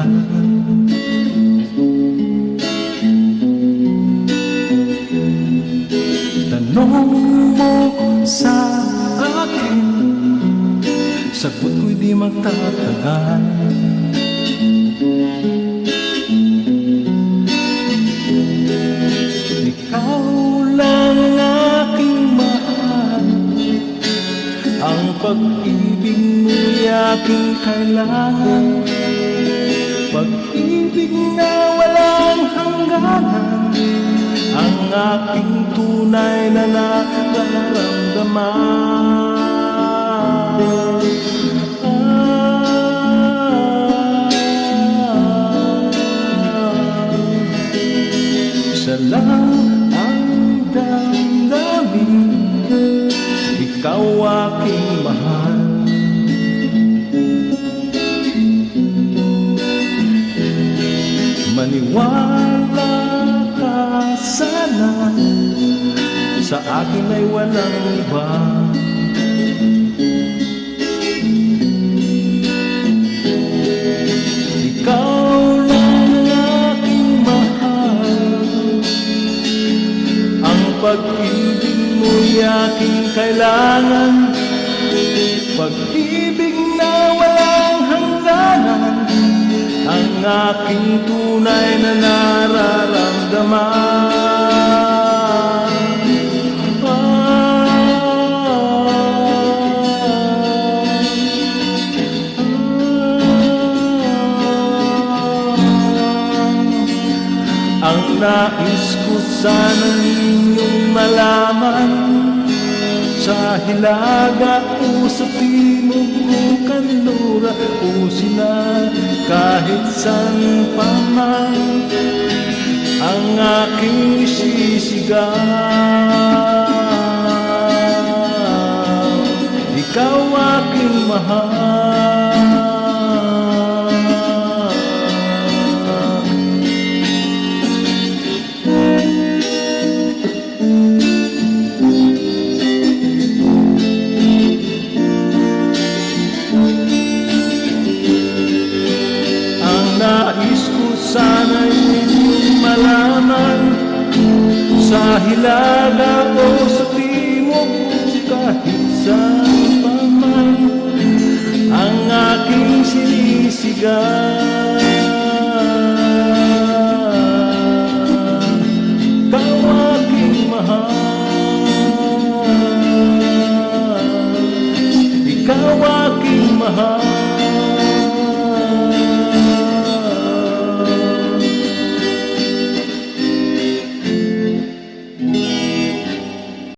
mahal. Tanong mo sa akin, sagot ko'y di magtatagal. Ikaw lang aking mahal, ang pag-ibig mo'y aking kailangan. Pag-ibig na walang hangganan, ang aking tunay na nararamdaman. Isa lang ang damdamin, ikaw aking mahal. Maniwala ka sana, sa akin ay walang iba. Ikaw lang aking mahal, ang pag-ibig mo'y aking kailangan. Pag-ibig na walang hangganan, ang aking tunay na nararamdaman. Ang nais ko sana ninyong malaman, sa Hilaga o sa Timog o Kanlura o Sinan, kahit saan pa man ang aking isisigaw, ikaw aking mahal. Nais ko sana'y inyong malaman, sa Hilaga o sa Timog kahit saan pa man ang aking sinisigaw,